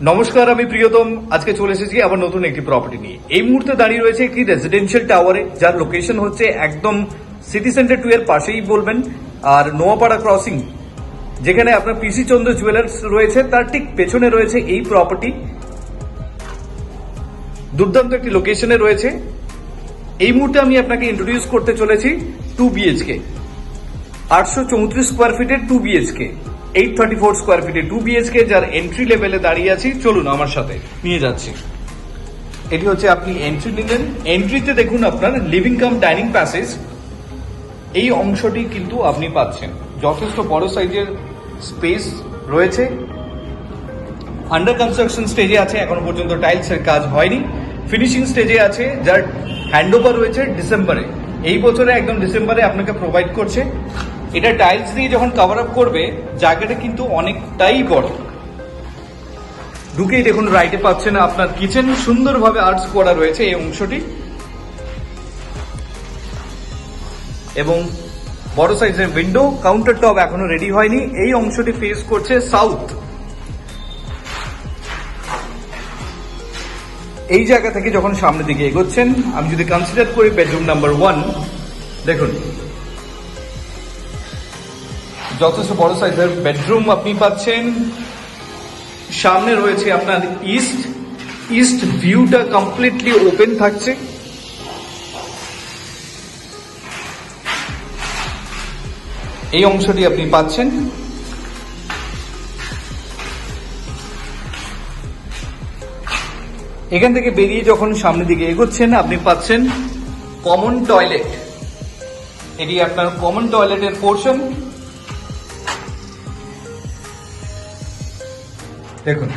নমস্কার, আমি প্রিয়তম। আজকে চলে এসেছি আবার নতুন একটি প্রপার্টি নিয়ে। এই মুহূর্তে দাঁড়িয়ে রয়েছে একটি রেসিডেন্সিয়াল টাওয়ারে, যার লোকেশন হচ্ছে একদম সিটি সেন্টার 2 এর পাশেই বলবেন, আর নোয়াপাড়া ক্রসিং, যেখানে আপনার পিসি চন্দ্র জুয়েলার্স রয়েছে, তার ঠিক পেছনে রয়েছে এই প্রপার্টি। দুর্দান্ত একটি লোকেশনে রয়েছে। এই মুহূর্তে আমি আপনাকে ইন্ট্রোডিউস করতে চলেছি 2 BHK, 834 স্কোয়ার ফিটের 2 BHK, 834 স্কোয়ার ফিটের 2 BHK, যার এন্ট্রি লেভেলে দাঁড়িয়ে আছি। চলুন আমার সাথে, নিয়ে যাচ্ছি। এটি হচ্ছে আপনি এন্ট্রি নিলেন। এন্ট্রিতে দেখুন আপনার লিভিং কাম ডাইনিং প্যাসেজ, এই অংশটি কিন্তু আপনি পাচ্ছেন। যথেষ্ট বড় সাইজের স্পেস রয়েছে। আন্ডার কনস্ট্রাকশন স্টেজে আছে, এখনো পর্যন্ত টাইলসের কাজ হয়নি। ফিনিশিং স্টেজে আছে, যার হ্যান্ডওভার রয়েছে ডিসেম্বরে। এই বছরে একদম ডিসেম্বরে আপনাকে প্রোভাইড করছে। এটা টাইলস দিয়ে যখন কভার আপ করবে, জায়গাটা কিন্তু অনেকটাই বড়। ঢুকেই দেখুন রাইটে পাচ্ছেন আপনার কিচেন, সুন্দরভাবে আর্টস করা রয়েছে এই অংশটি, এবং বড় সাইজের উইন্ডো। কাউন্টার টপ এখনো রেডি হয়নি। এই অংশটি ফেস করছে সাউথ। এই জায়গা থেকে যখন সামনের দিকে এগোচ্ছেন, আমি যদি কনসিডার করি বেডরুম নাম্বার 1, দেখুন যথেষ্ট বড় সাইজের বেডরুম আপনি পাচ্ছেন। সামনে রয়েছে আপনার ইস্ট ভিউটা কমপ্লিটলি ওপেন থাকছে। এই অংশটি আপনি পাচ্ছেন। এখান থেকে বেরিয়ে যখন সামনের দিকে এগোচ্ছেন, আপনি পাচ্ছেন কমন টয়লেট। এটি আপনার কমন টয়লেটের পোর্শন। দেখুন,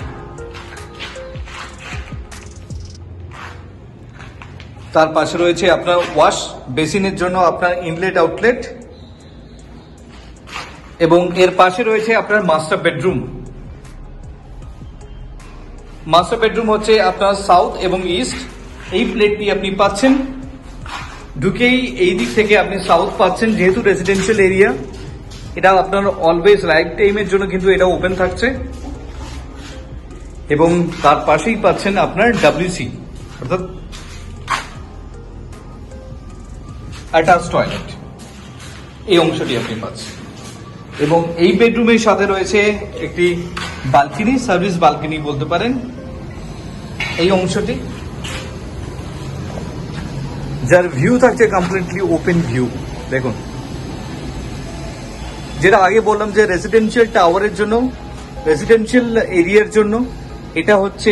তার পাশে রয়েছে আপনার ওয়াশ বেসিনের জন্য আপনার ইনলেট আউটলেট, এবং এর পাশে রয়েছে আপনার মাস্টার বেডরুম। মাস্টার বেডরুম হচ্ছে আপনার সাউথ এবং ইস্ট। এই প্লেটটি আপনি পাচ্ছেন। ঢুকেই এই দিক থেকে আপনি সাউথ পাচ্ছেন। যেহেতু রেসিডেন্সিয়াল এরিয়া, এটা আপনার অলওয়েজ লাইফ টাইমের জন্য কিন্তু এটা ওপেন থাকছে। এবং তার পাশেই পাচ্ছেন আপনার WC, অর্থাৎ অ্যাটাচ টয়লেট। এই অংশটি আপনি পাচ্ছেন। এবং এই বেডরুমের সাথে রয়েছে একটি বালকনি, সার্ভিস বালকনি বলতে পারেন। এই অংশটি, যার ভিউ থাকছে কমপ্লিটলি ওপেন ভিউ। দেখুন, যেটা আগে বললাম যে রেসিডেন্সিয়াল টাওয়ারের জন্য, রেসিডেন্সিয়াল এরিয়ার জন্য এটা হচ্ছে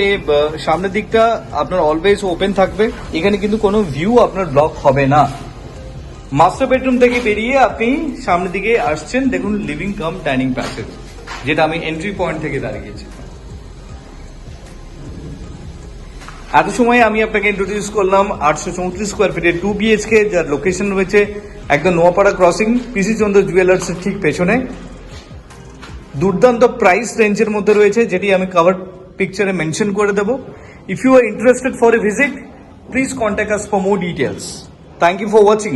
সামনের দিকটা আপনার অলওয়েজ ওপেন থাকবে। এখানে কিন্তু কোনো ভিউ আপনার ব্লক হবে না। মাস্টার বেডরুম থেকে বেরিয়ে আপনি সামনের দিকে আসছেন, দেখুন লিভিং কাম ডাইনিং প্যাসেজ, যেটা আমি এন্ট্রি পয়েন্ট থেকে দাঁড়িয়েছি। এত সময় আমি আপনাকে ইন্ট্রোডিউস করলাম 834 স্কোয়ার ফিটের 2 BHK, যার লোকেশন রয়েছে একদম নোয়াপাড়া ক্রসিং, পিসি চন্দ্র জুয়েলার্স এর ঠিক পেছনে। দুর্দান্ত প্রাইস রেঞ্জের মধ্যে রয়েছে, যেটি আমি কভার পিকচারে মেনশন করে দেবো। If you are interested for a visit, please contact us for more details. Thank you for watching.